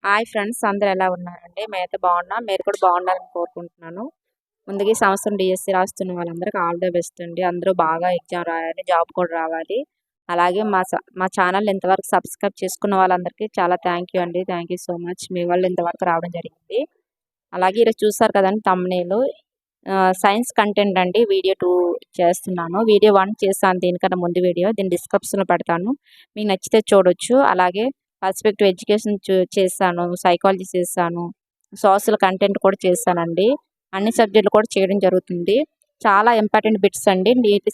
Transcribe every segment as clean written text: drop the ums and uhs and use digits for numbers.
Hi friends, అందరూ ఎలా ఉన్నారండి? మేమైతే బాగున్నాం. మీరు కూడా బాగుండాలని కోరుకుంటున్నాను. ముందుగా ఈ సంవత్సరం డిఎస్సి రాస్తున్న వాళ్ళందరికీ ఆల్ ద బెస్ట్ అండి. అందరూ బాగా ఎగ్జామ్ రాయాలి, జాబ్ కూడా రావాలి. అలాగే మా ఛానల్ ఇంతవరకు సబ్స్క్రైబ్ చేసుకున్న వాళ్ళందరికీ చాలా థ్యాంక్ యూ అండి. Thank you so much. మీ వాళ్ళు ఇంతవరకు రావడం జరిగింది. అలాగే ఈరోజు చూసారు కదండి తమ్మునేలు సైన్స్ కంటెంట్ అండి. వీడియో 2 చేస్తున్నాను. వీడియో 1 చేశాను, దీనికన్నా ముందు వీడియో. దీన్ని డిస్క్రిప్షన్లో పెడతాను, మీకు నచ్చితే చూడొచ్చు. అలాగే పర్స్పెక్టివ్ ఎడ్యుకేషన్ చేశాను, సైకాలజీ చేశాను, సోషల్ కంటెంట్ కూడా చేశానండి. అన్ని సబ్జెక్టులు కూడా చేయడం జరుగుతుంది. చాలా ఇంపార్టెంట్ బిట్స్ అండి.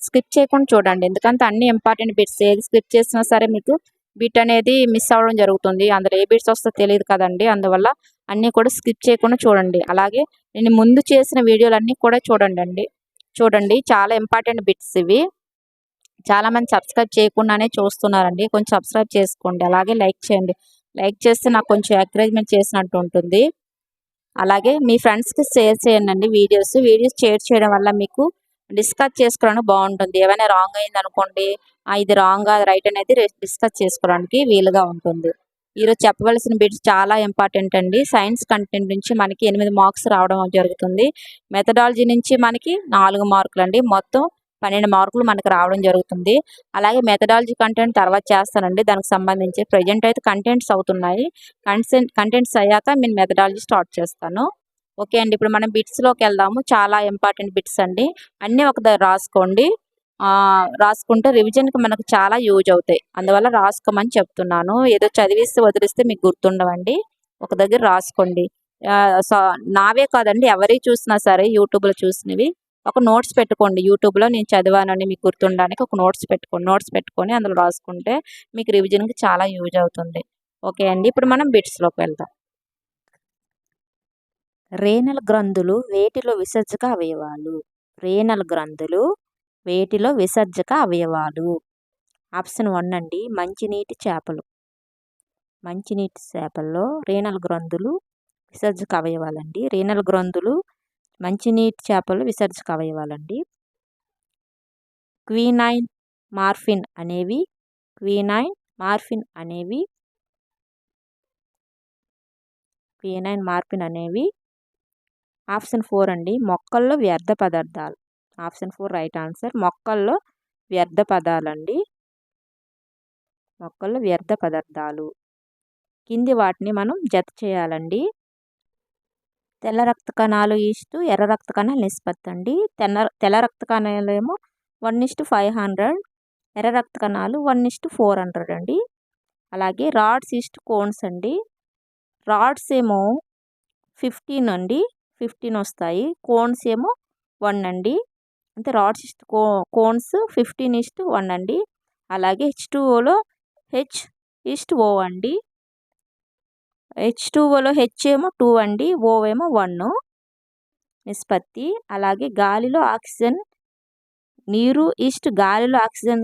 స్కిప్ చేయకుండా చూడండి, ఎందుకంటే అన్ని ఇంపార్టెంట్ బిట్స్. ఏది స్కిప్ చేసినా సరే మీకు బిట్ అనేది మిస్ అవ్వడం జరుగుతుంది. అందులో ఏ బిట్స్ వస్తుందో తెలియదు కదండి. అందువల్ల అన్నీ కూడా స్కిప్ చేయకుండా చూడండి. అలాగే నేను ముందు చేసిన వీడియోలన్నీ కూడా చూడండి. చాలా ఇంపార్టెంట్ బిట్స్ ఇవి. చాలామంది సబ్స్క్రైబ్ చేయకుండానే చూస్తున్నారండి. కొంచెం సబ్స్క్రైబ్ చేసుకోండి. అలాగే లైక్ చేయండి. లైక్ చేస్తే నాకు కొంచెం ఎంకరేజ్మెంట్ చేసినట్టు ఉంటుంది. అలాగే మీ ఫ్రెండ్స్కి షేర్ చేయండి వీడియోస్ షేర్ చేయడం వల్ల మీకు డిస్కస్ చేసుకోవడానికి బాగుంటుంది. ఏమైనా రాంగ్ అయింది అనుకోండి, ఇది రాంగ్ రైట్ అనేది డిస్కస్ చేసుకోవడానికి వీలుగా ఉంటుంది. ఈరోజు చెప్పవలసిన బిట్స్ చాలా ఇంపార్టెంట్ అండి. సైన్స్ కంటెంట్ నుంచి మనకి 8 మార్క్స్ రావడం జరుగుతుంది. మెథడాలజీ నుంచి మనకి 4 మార్కులు అండి. మొత్తం 12 మార్కులు మనకు రావడం జరుగుతుంది. అలాగే మెథడాలజీ కంటెంట్ తర్వాత చేస్తానండి. దానికి సంబంధించి ప్రజెంట్ అయితే కంటెంట్స్ అవుతున్నాయి. కంటెంట్స్ అయ్యాక నేను మెథడాలజీ స్టార్ట్ చేస్తాను. ఓకే అండి, ఇప్పుడు మనం బిట్స్లోకి వెళ్దాము. చాలా ఇంపార్టెంట్ బిట్స్ అండి. అన్నీ ఒక దగ్గర రాసుకోండి. రాసుకుంటే రివిజన్కి మనకు చాలా యూజ్ అవుతాయి. అందువల్ల రాసుకోమని చెప్తున్నాను. ఏదో చదివిస్తే వదిలిస్తే మీకు గుర్తుండవండి. ఒక దగ్గర రాసుకోండి. నావే కాదండి, ఎవరి చూసినా సరే యూట్యూబ్లో చూసినవి ఒక నోట్స్ పెట్టుకోండి. యూట్యూబ్లో నేను చదివానని మీకు గుర్తుండడానికి ఒక నోట్స్ పెట్టుకొని అందులో రాసుకుంటే మీకు రివిజన్కి చాలా యూజ్ అవుతుంది. ఓకే అండి, ఇప్పుడు మనం బిట్స్లోకి వెళ్దాం. రేనల్ గ్రంథులు వేటిలో విసర్జక అవయవాలు? రేనల్ గ్రంథులు వేటిలో విసర్జక అవయవాలు? ఆప్షన్ 1 అండి, మంచినీటి చేపలు. మంచినీటి చేపల్లో రేనల్ గ్రంథులు విసర్జక అవయవాలండి. రేనల్ గ్రంథులు మంచినీటి చేపలు విసర్జక అవయవాలండి. క్వినైన్ మార్ఫిన్ అనేవి ఆప్షన్ 4 అండి, మొక్కల్లో వ్యర్థ పదార్థాలు. Option 4 right answer. మొక్కల్లో వ్యర్థ పదార్థాలండి. మొక్కల్లో వ్యర్థ పదార్థాలు. కింది వాటిని మనం జత చేయాలండి. తెల్ల రక్త కణాలు ఈస్టు ఎర్ర రక్త కణాల నిష్పత్తి అండి. తెల్ల రక్త కణాలు ఏమో 1:500, ఎర్ర రక్త కణాలు 1:400 అండి. అలాగే రాడ్స్ ఈస్ట్ కోన్స్ అండి. రాడ్స్ ఏమో 15 అండి, 15 వస్తాయి. కోన్స్ ఏమో 1 అండి. అంటే రాడ్స్ ఈస్ట్ కోన్స్ 15:1 అండి. అలాగే H2Oలో H:O అండి. H2Oలో H ఏమో 2 అండి, O ఏమో 1 నిష్పత్తి. అలాగే గాలిలో ఆక్సిజన్, నీరు ఈస్ట్ గాలిలో ఆక్సిజన్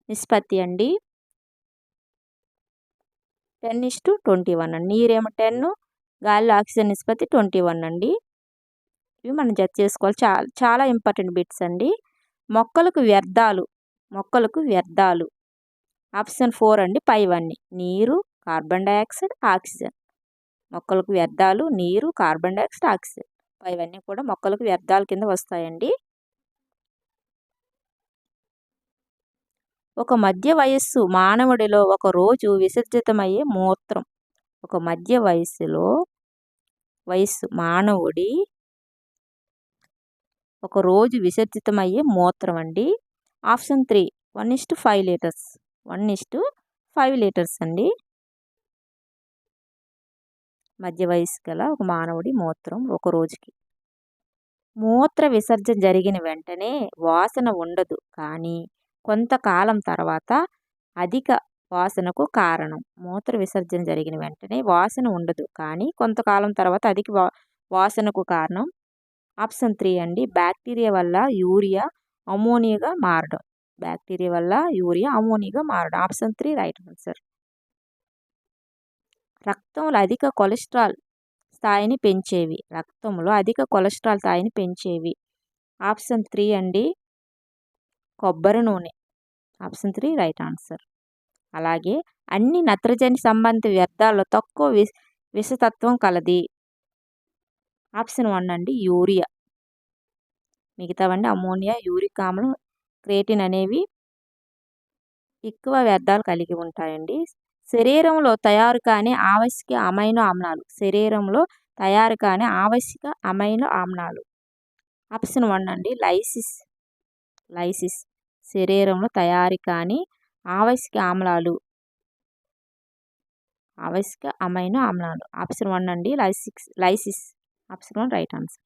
నిష్పత్తి అండి 10:21 అండి. నీరేమో 10, గాలిలో ఆక్సిజన్ నిష్పత్తి 21 అండి. ఇవి మనం జత చేసుకోవాలి. చాలా ఇంపార్టెంట్ బిట్స్ అండి. మొక్కలకు వ్యర్థాలు ఆప్షన్ 4 అండి, పైవన్నీ నీరు, కార్బన్ డైఆక్సైడ్, ఆక్సిజన్. మొక్కలకు వ్యర్థాలు నీరు, కార్బన్ డైఆక్సైడ్, ఆక్సిజన్. పైవన్నీ కూడా మొక్కలకు వ్యర్థాల కింద వస్తాయండి. ఒక మధ్య వయస్సు మానవుడిలో ఒక రోజు విసర్జితమయ్యే మూత్రం. ఒక మధ్య వయస్సు మానవుడి ఒక రోజు విసర్జితమయ్యే మూత్రం అండి. Option 3 1:5 litres. 1:5 లీటర్స్ అండి. మధ్య వయస్సు గల ఒక మానవుడి మూత్రం ఒక రోజుకి. మూత్ర విసర్జన జరిగిన వెంటనే వాసన ఉండదు, కానీ కొంతకాలం తర్వాత అధిక వాసనకు కారణం. మూత్ర విసర్జన జరిగిన వెంటనే వాసన ఉండదు, కానీ కొంతకాలం తర్వాత అధిక వాసనకు కారణం. ఆప్షన్ 3 అండి, బ్యాక్టీరియా వల్ల యూరియా అమోనియాగా మారడం. Option 3 right answer. రక్తంలో అధిక కొలెస్ట్రాల్ స్థాయిని పెంచేవి. ఆప్షన్ 3 అండి, కొబ్బరి నూనె. Option 3 right answer. అలాగే అన్ని నత్రజని సంబంధిత వ్యర్థాల్లో తక్కువ విషతత్వం కలది. ఆప్షన్ 1 అండి యూరియా. మిగతావన్నీ అమ్మోనియా, యూరిక్ ఆమ్లం, క్రియేటిన్ అనేవి ఎక్కువ వ్యర్థాలు కలిగి ఉంటాయండి. శరీరంలో తయారు కాని ఆవశ్యక అమైనో ఆమ్లాలు. శరీరంలో తయారు కాని ఆవశ్యక అమైనో ఆమ్లాలు. ఆప్షన్ 1 అండి లైసిస్. లైసిస్ శరీరంలో తయారు కాని ఆవశ్యక ఆమ్లాలు. ఆవశ్యక అమైనో ఆమ్లాలు. ఆప్షన్ 1 అండి లైసిస్. Option 1 right answer.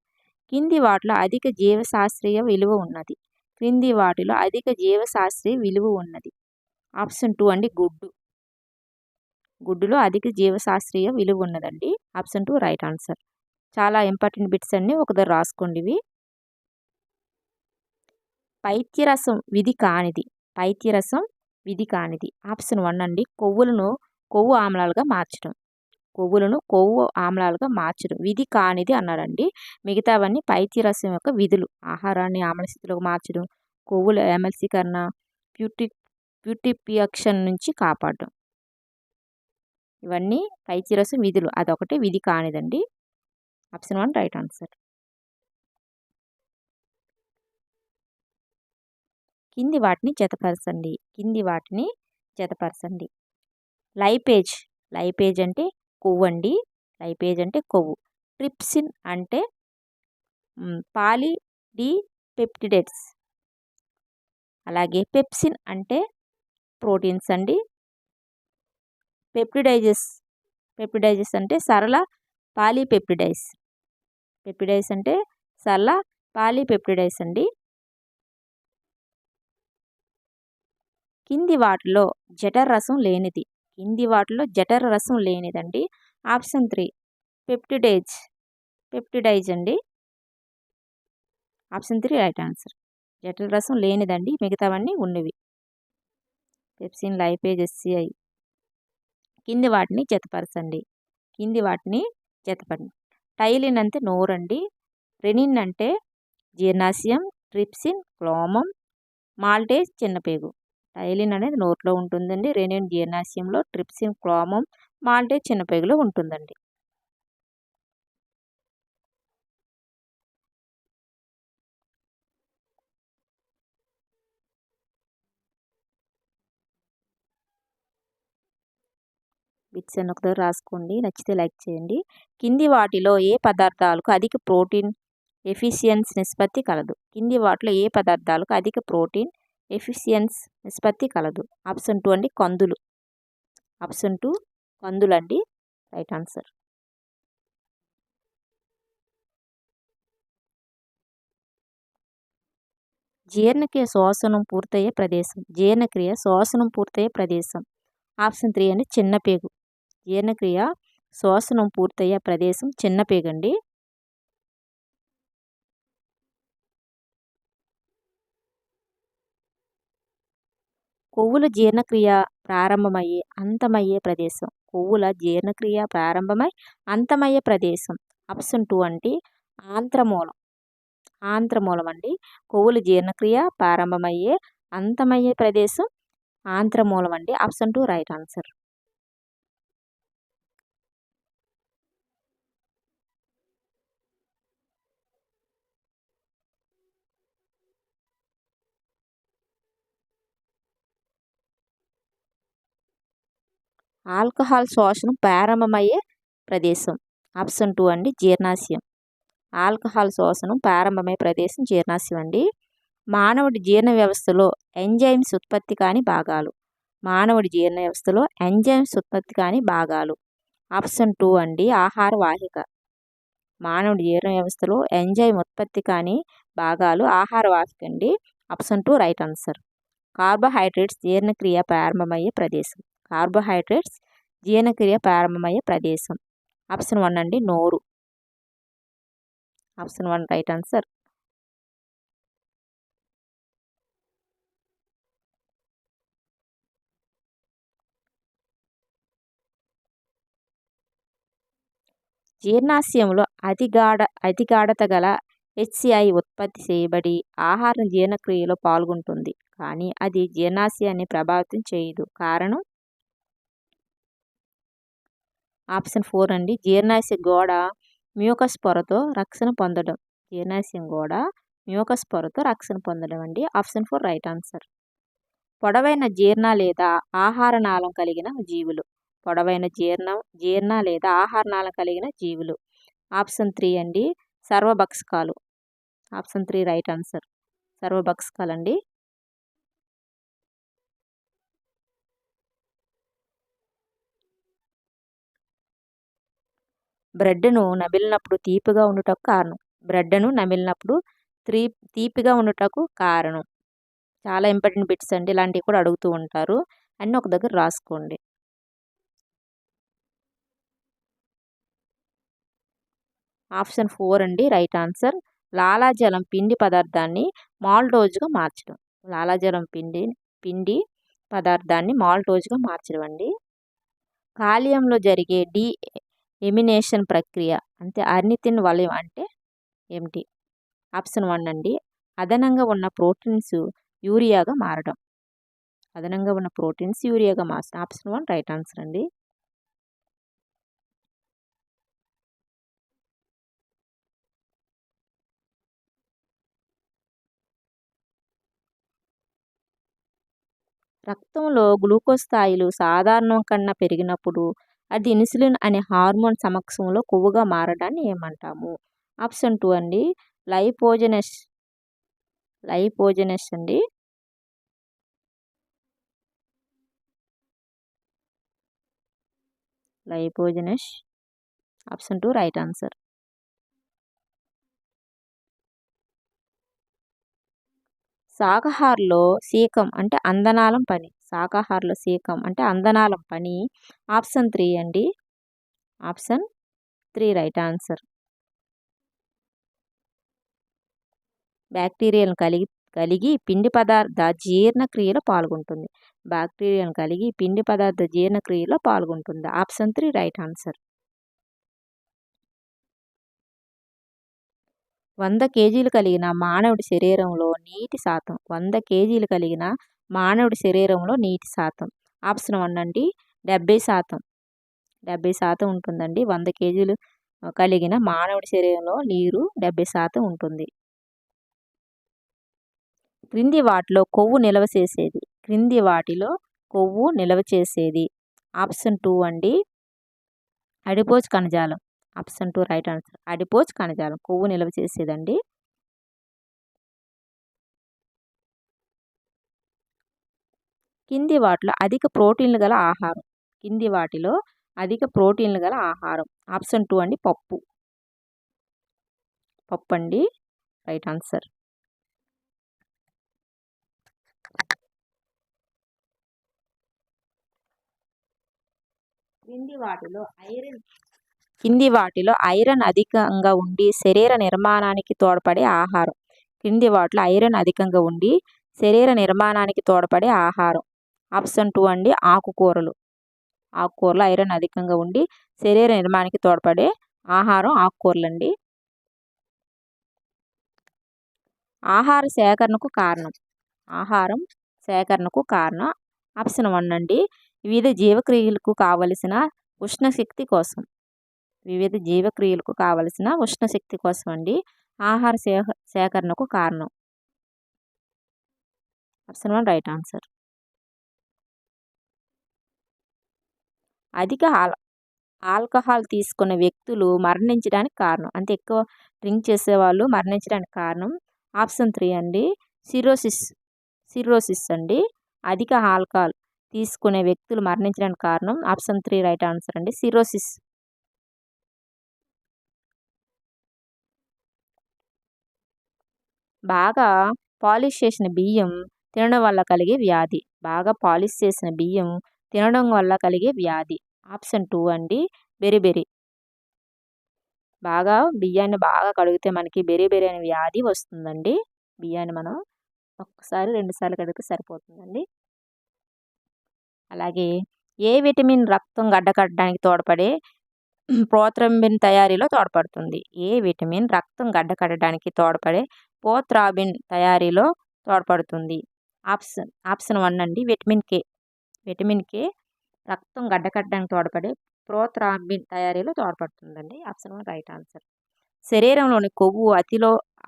కింది వాటిలో అధిక జీవశాస్త్రీయ విలువ ఉన్నది. క్రింది వాటిలో అధిక జీవశాస్త్రీయ విలువ ఉన్నది. ఆప్షన్ 2 అండి గుడ్డు. గుడ్డులో అధిక జీవశాస్త్రీయ విలువ ఉన్నదండి. Option 2 right answer. చాలా ఇంపార్టెంట్ బిట్స్ అన్ని ఒకసారి రాసుకోండి ఇవి. పైత్యరసం విధి కానిది. పైత్యరసం విధి కానిది. ఆప్షన్ 1 అండి కొవ్వులను కొవ్వు ఆమ్లాలుగా మార్చడం. కొవ్వులను కొవ్వు ఆమ్లాలుగా మార్చడం విధి కానిది అన్నారండి. మిగతావన్నీ పైత్యరసం యొక్క విధులు. ఆహారాన్ని ఆమ్లస్థితిలోకి మార్చడం, కొవ్వుల ఎమల్సీకరణ, ప్యూట్రిఫికేషన్ నుంచి కాపాడడం. ఇవన్నీ పైత్యరసం విధులు. అదొకటి విధి కానిదండి. Option 1 right answer. కింది వాటిని జతపరచండి. కింది వాటిని జతపరచండి. లైపేజ్. లైపేజ్ అంటే కొవ్వు అండి. లైపేజ్ అంటే కొవ్వు. ట్రిప్సిన్ అంటే పాలిడిపెప్టిడేట్స్. అలాగే పెప్సిన్ అంటే ప్రోటీన్స్ అండి. పెప్టిడైజెస్. పెప్టిడైజెస్ అంటే సరళ పాలీపెప్టిడైస్. పెప్టిడైస్ అంటే సరళ పాలీపెప్టిడైస్ అండి. కింది వాటిలో జఠర రసం లేనిది. కింది వాటిలో జఠర రసం లేనిదండి. ఆప్షన్ 3 పెప్టిడైజ్. పెప్టిడైజ్ అండి. Option 3 right answer. జఠర రసం లేనిదండి. మిగతావన్నీ ఉన్నవి. Pepsin, lipase, SCI. కింది వాటిని జతపరచండి. కింది వాటిని జతపరండి. టైలిన్ అంటే నోరండి. రెనిన్ అంటే జీర్ణాశయం. ట్రిప్సిన్ క్లోమం. మాల్టేజ్ చిన్నపేగు. టైలిన్ అనేది నోట్లో ఉంటుందండి. రెనిన్ జీర్ణాశయంలో, ట్రిప్సిన్ క్లోమం, మాల్టేజ్ చిన్నపేగులో ఉంటుందండి. బిట్స్ అని ఒకసారి రాసుకోండి. నచ్చితే లైక్ చేయండి. కింది వాటిలో ఏ పదార్థాలకు అధిక ప్రోటీన్ ఎఫిషియన్స్ నిష్పత్తి కలదు. కింది వాటిలో ఏ పదార్థాలకు అధిక ప్రోటీన్ ఎఫిషియన్స్ నిష్పత్తి కలదు. ఆప్షన్ 2 అండి కందులు. ఆప్షన్ 2 కందులు అండి. Right answer. జీర్ణక్రియ శ్వాసనం పూర్తయ్యే ప్రదేశం. జీర్ణక్రియ శ్వాసనం పూర్తయ్యే ప్రదేశం. ఆప్షన్ 3 అండి చిన్నపేగు. జీర్ణక్రియ శ్వాసనం పూర్తయ్యే ప్రదేశం చిన్నపేగు అండి. కొవ్వుల జీర్ణక్రియ ప్రారంభమయ్యే అంతమయ్యే ప్రదేశం. కొవ్వుల జీర్ణక్రియ ప్రారంభమై అంతమయ్యే ప్రదేశం. ఆప్షన్ 2 అంటే ఆంత్రమూలం. ఆంత్రమూలం అండి. కొవ్వుల జీర్ణక్రియ ప్రారంభమయ్యే అంతమయ్యే ప్రదేశం ఆంత్రమూలం అండి. Option 2 right answer. ఆల్కహాల్ శోషణం ప్రారంభమయ్యే ప్రదేశం. ఆప్షన్ 2 అండి జీర్ణాశయం. ఆల్కహాల్ శోషణం ప్రారంభమయ్యే ప్రదేశం జీర్ణాశయం అండి. మానవుడి జీర్ణ వ్యవస్థలో ఎంజైమ్స్ ఉత్పత్తి కాని భాగాలు. మానవుడి జీర్ణ వ్యవస్థలో ఎంజైమ్స్ ఉత్పత్తి కాని భాగాలు. ఆప్షన్ 2 అండి ఆహార వాహిక. మానవుడి జీర్ణ వ్యవస్థలో ఎంజైమ్ ఉత్పత్తి కాని భాగాలు ఆహార వాహిక అండి. Option 2 right answer. కార్బోహైడ్రేట్స్ జీర్ణక్రియ ప్రారంభమయ్యే ప్రదేశం. కార్బోహైడ్రేట్స్ జీర్ణక్రియ ప్రారంభమయ్యే ప్రదేశం. ఆప్షన్ 1 అండి నోరు. Option 1 right answer. జీర్ణాశయంలో అతి గాఢత గల హెచ్సిఐ ఉత్పత్తి చేయబడి ఆహారం జీర్ణక్రియలో పాల్గొంటుంది. కానీ అది జీర్ణాశయాన్ని ప్రభావితం చేయదు. కారణం ఆప్షన్ 4 అండి జీర్ణాశయ గోడ మ్యూకస్ పొరతో రక్షణ పొందడం. జీర్ణాశయం గోడ మ్యూకస్ పొరతో రక్షణ పొందడం అండి. Option 4 right answer. పొడవైన జీర్ణ లేదా ఆహార నాళం కలిగిన జీవులు. పొడవైన జీర్ణ లేదా ఆహార నాళం కలిగిన జీవులు. ఆప్షన్ 3 అండి సర్వభక్షకాలు. Option 3 right answer. సర్వభక్షకాలండి. బ్రెడ్ను నమిలినప్పుడు తీపిగా ఉండుటకు కారణం. బ్రెడ్ను నమిలినప్పుడు తీపిగా ఉండుటకు కారణం. చాలా ఇంపార్టెంట్ బిట్స్ అండి. ఇలాంటివి కూడా అడుగుతూ ఉంటారు. అన్నీ ఒక దగ్గర రాసుకోండి. ఆప్షన్ 4 అండి రైట్ ఆన్సర్. లాలాజలం పిండి పదార్థాన్ని మాల్టోజ్గా మార్చడం. లాలాజలం పిండి పదార్థాన్ని మాల్టోజ్గా మార్చడం అండి. కాలియంలో జరిగే ఎమినేషన్ ప్రక్రియ అంటే అర్నితిన్ వలయం అంటే ఏమిటి? ఆప్షన్ 1 అండి అదనంగా ఉన్న ప్రోటీన్స్ యూరియాగా మారడం. అదనంగా ఉన్న ప్రోటీన్స్ యూరియాగా మార్చడం. ఆప్షన్ 1 రైట్ ఆన్సర్ అండి. రక్తంలో గ్లూకోజ్ స్థాయిలు సాధారణం కన్నా పెరిగినప్పుడు అది ఇన్సులిన్ అనే హార్మోన్ సమక్షంలో కొవ్వుగా మారడాన్ని ఏమంటాము? ఆప్షన్ 2 అండి లైపోజెనస్ అండి. లైపోజెనస్. Option 2 right answer. శాకాహారులో సీకం అంటే అందనాళం పని. శాకాహారులో సీకం అంటే అందనాళం పని. ఆప్షన్ 3 అండి. Option 3 right answer. బ్యాక్టీరియాలను కలిగి పిండి పదార్థ జీర్ణక్రియలో పాల్గొంటుంది. బ్యాక్టీరియాలను కలిగి పిండి పదార్థ జీర్ణక్రియలో పాల్గొంటుంది. Option 3 right answer. 100 కేజీలు కలిగిన మానవుడి శరీరంలో నీటి శాతం. 100 కేజీలు కలిగిన మానవుడి శరీరంలో నీటి శాతం. ఆప్షన్ 1 అండి 70%. 70% ఉంటుందండి. 100 కేజీలు కలిగిన మానవుడి శరీరంలో నీరు 70% ఉంటుంది. క్రింది వాటిలో కొవ్వు నిల్వ చేసేది. ఆప్షన్ 2 అండి అడిపోజ్ కణజాలం. Option 2 right answer. అడిపోజ్ కణజాలం కొవ్వు నిల్వ చేసేదండి. కింది వాటిలో అధిక ప్రోటీన్లు గల ఆహారం. కింది వాటిలో అధిక ప్రోటీన్లు గల ఆహారం. ఆప్షన్ 2 అండి పప్పు అండి రైట్ ఆన్సర్. కింది వాటిలో ఐరన్ అధికంగా ఉండి శరీర నిర్మాణానికి తోడ్పడే ఆహారం. కింది వాటిలో ఐరన్ అధికంగా ఉండి శరీర నిర్మాణానికి తోడ్పడే ఆహారం. ఆప్షన్ 2 అండి ఆకుకూరలు. ఐరన్ అధికంగా ఉండి శరీర నిర్మాణానికి తోడ్పడే ఆహారం ఆకుకూరలండి. ఆహారం సేకరణకు కారణం. ఆప్షన్ 1 అండి వివిధ జీవక్రియలకు కావలసిన ఉష్ణశక్తి కోసం అండి ఆహార సేకరణకు కారణం. Option 1 right answer. అధిక ఆల్కహాల్ తీసుకున్న వ్యక్తులు మరణించడానికి కారణం. అంటే ఎక్కువ డ్రింక్ చేసేవాళ్ళు మరణించడానికి కారణం. ఆప్షన్ 3 అండి సిర్రోసిస్ అండి. అధిక ఆల్కహాల్ తీసుకునే వ్యక్తులు మరణించడానికి కారణం. ఆప్షన్ 3 రైట్ ఆన్సర్ అండి సిర్రోసిస్. బాగా పాలిష్ చేసిన బియ్యం తినడం వల్ల కలిగే వ్యాధి. ఆప్షన్ 2 అండి బెరిబెరి. బియ్యాన్ని బాగా కడిగితే మనకి బెరిబెరి అనే వ్యాధి వస్తుందండి. బియ్యాన్ని మనం ఒక్కసారి 2 సార్లు కడిగితే సరిపోతుందండి. అలాగే ఏ విటమిన్ రక్తం గడ్డకట్టడానికి తోడ్పడే ప్రోత్రంబిన్ తయారీలో తోడ్పడుతుంది. ఏ విటమిన్ రక్తం గడ్డకట్టడానికి తోడ్పడే ప్రోత్రాబిన్ తయారీలో తోడ్పడుతుంది. ఆప్షన్ 1 అండి విటమిన్ కే. రక్తం గడ్డకట్టడానికి తోడ్పడే ప్రోత్రాంబిన్ తయారీలో తోడ్పడుతుందండి. Option 1 right answer. శరీరంలోని కొవ్వు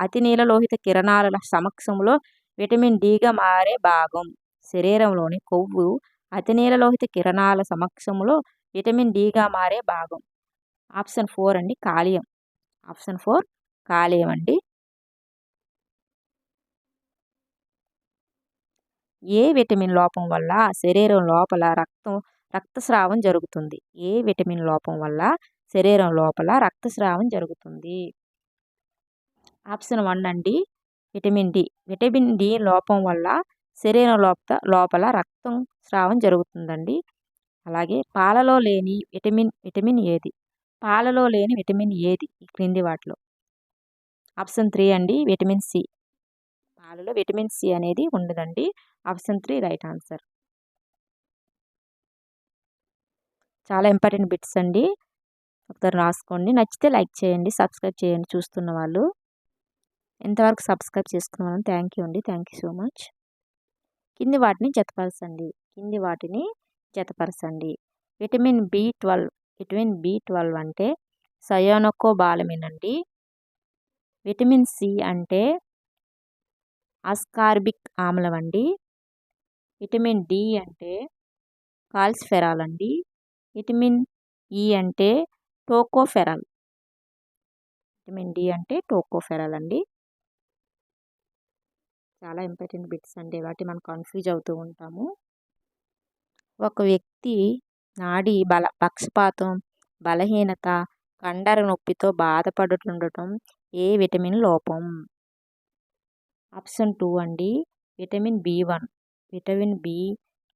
అతి నీలలోహిత కిరణాల సమక్షంలో విటమిన్ డిగా మారే భాగం. శరీరంలోని కొవ్వు అతి నీలలోహిత కిరణాల సమక్షంలో విటమిన్ డిగా మారే భాగం. ఆప్షన్ 4 అండి కాలియం. ఆప్షన్ 4 కాలియం అండి. ఏ విటమిన్ లోపం వల్ల శరీరం లోపల రక్తస్రావం జరుగుతుంది? ఏ విటమిన్ లోపం వల్ల శరీరం లోపల రక్తస్రావం జరుగుతుంది? ఆప్షన్ 1 అండి విటమిన్ డి. విటమిన్ డి లోపం వల్ల శరీరం లోపల రక్తం స్రావం జరుగుతుందండి. అలాగే పాలలో లేని విటమిన్ ఏది? పాలలో లేని విటమిన్ ఏది ఈ క్రింది వాటిలో? ఆప్షన్ 3 అండి విటమిన్ సి. పాలలో విటమిన్ సి అనేది ఉండదండి. Option 3 right answer. చాలా ఇంపార్టెంట్ బిట్స్ అండి. ఒకసారి రాసుకోండి. నచ్చితే లైక్ చేయండి, సబ్స్క్రైబ్ చేయండి చూస్తున్న వాళ్ళు. ఎంతవరకు సబ్స్క్రైబ్ చేసుకున్న వాళ్ళని థ్యాంక్ యూ అండి. Thank you so much. కింది వాటిని జతపరచండి. విటమిన్ బి12 అంటే సయానోకోబాలమిన్ అండి. విటమిన్ సి అంటే అస్కార్బిక్ ఆమ్లం అండి. విటమిన్ డి అంటే కాల్సిఫెరాల్ అండి. విటమిన్ ఇ అంటే టోకోఫెరాల్. విటమిన్ డి అంటే టోకోఫెరాల్ అండి. చాలా ఇంపార్టెంట్ బిట్స్ అండి. వాటి మనం కన్ఫ్యూజ్ అవుతూ ఉంటాము. ఒక వ్యక్తి నాడి పక్షపాతం, బలహీనత, కండర నొప్పితో బాధపడుతుండటం ఏ విటమిన్ లోపం? ఆప్షన్ 2 అండి విటమిన్ బి1. విటమిన్ బి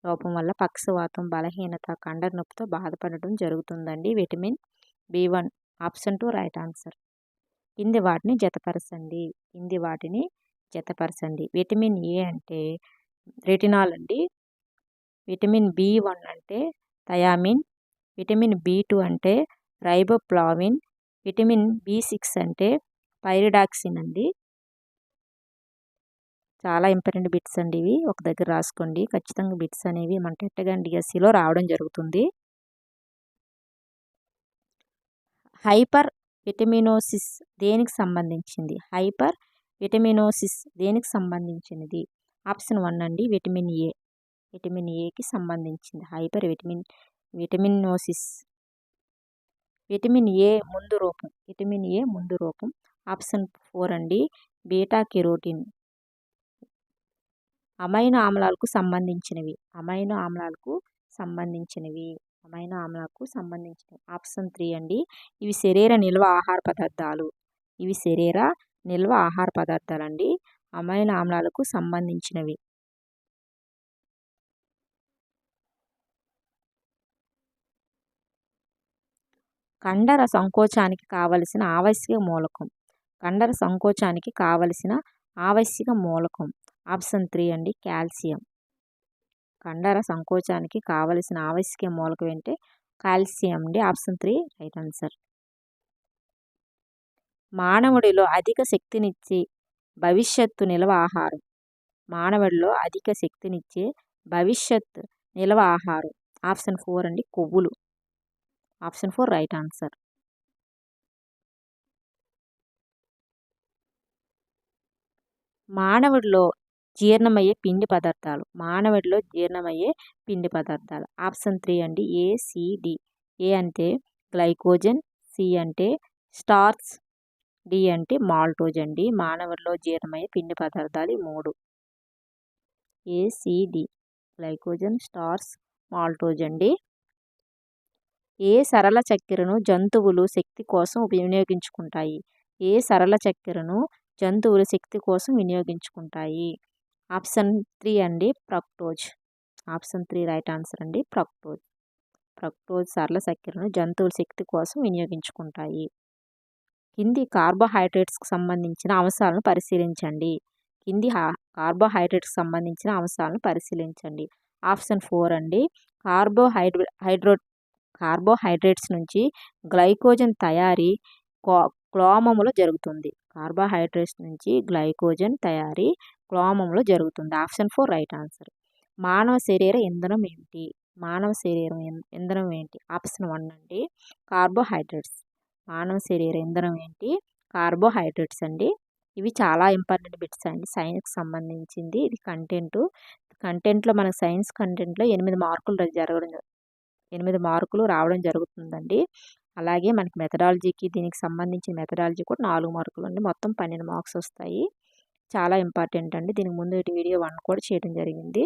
లోపం వల్ల పక్షవాతం, బలహీనత, కండర నొప్పితో బాధపడటం జరుగుతుందండి. Vitamin B one. Option 2 right answer. కింది వాటిని జతపరచండి. విటమిన్ ఏ అంటే రెటినాల్ అండి. విటమిన్ బి1 అంటే థయామిన్. విటమిన్ బి2 అంటే రైబోఫ్లావిన్. విటమిన్ బి6 అంటే పైరిడాక్సిన్ అండి. చాలా ఇంపార్టెంట్ బిట్స్ అండి ఇవి. ఒక దగ్గర రాసుకోండి. ఖచ్చితంగా బిట్స్ అనేవి మన టెట్టగాని డిఎస్సిలో రావడం జరుగుతుంది. హైపర్ విటమినోసిస్ దేనికి సంబంధించింది? హైపర్ విటమినోసిస్ దేనికి సంబంధించినది? ఆప్షన్ 1 అండి విటమిన్ ఏ. విటమిన్ ఏకి సంబంధించింది హైపర్ విటమినోసిస్. విటమిన్ ఏ ముందు రూపం. ఆప్షన్ 4 అండి బీటా కెరోటిన్. అమైనో ఆమ్లాలకు సంబంధించినవి. ఆప్షన్ 3 అండి ఇవి శరీర నిల్వ ఆహార పదార్థాలండి. అమైనో ఆమ్లాలకు సంబంధించినవి. కండర సంకోచానికి కావలసిన ఆవశ్యక మూలకం. ఆప్షన్ 3 అండి కాల్షియం. కండర సంకోచానికి కావలసిన ఆవశ్యక మూలకం అంటే కాల్షియం అండి. Option 3 right answer. మానవుడిలో అధిక శక్తినిచ్చే భవిష్యత్తు నిల్వ ఆహారం. ఆప్షన్ 4 అండి కొవ్వులు. Option 4 right answer. మానవుడిలో జీర్ణమయ్యే పిండి పదార్థాలు. ఆప్షన్ 3 అండి ఏసిడి. ఏ అంటే గ్లైకోజన్, సి అంటే స్టార్చ్, డి అంటే మాల్టోజ్ అండి. మానవుడిలో జీర్ణమయ్యే పిండి పదార్థాలు 3. ఏసిడి గ్లైకోజన్, స్టార్చ్, మాల్టోజ్ అండి. ఏ సరళ చక్కెరను జంతువులు శక్తి కోసం వినియోగించుకుంటాయి? ఆప్షన్ 3 అండి ఫ్రక్టోజ్. ఆప్షన్ 3 రైట్ ఆన్సర్ అండి ఫ్రక్టోజ్ సరళ చక్కెరను జంతువులు శక్తి కోసం వినియోగించుకుంటాయి. కింది కార్బోహైడ్రేట్స్కి సంబంధించిన అంశాలను పరిశీలించండి. ఆప్షన్ 4 అండి కార్బోహైడ్రేట్స్ నుంచి గ్లైకోజన్ తయారీ క్లోమములో జరుగుతుంది. Option 4 right answer. మానవ శరీర ఇంధనం ఏమిటి? మానవ శరీరం ఇంధనం ఏంటి? ఆప్షన్ 1 అండి కార్బోహైడ్రేట్స్. మానవ శరీర ఇంధనం ఏంటి? కార్బోహైడ్రేట్స్ అండి. ఇవి చాలా ఇంపార్టెంట్ బిట్స్ అండి సైన్స్కి సంబంధించింది. ఇది కంటెంట్లో మనకు సైన్స్ కంటెంట్లో 8 మార్కులు 8 మార్కులు రావడం జరుగుతుందండి. అలాగే మనకి మెథడాలజీకి దీనికి సంబంధించిన మెథడాలజీ కూడా 4 మార్కులు అండి. మొత్తం 12 మార్క్స్ వస్తాయి. చాలా ఇంపార్టెంట్ అండి. దీనికి ముందు వీడియో 1 కూడా చేయడం జరిగింది.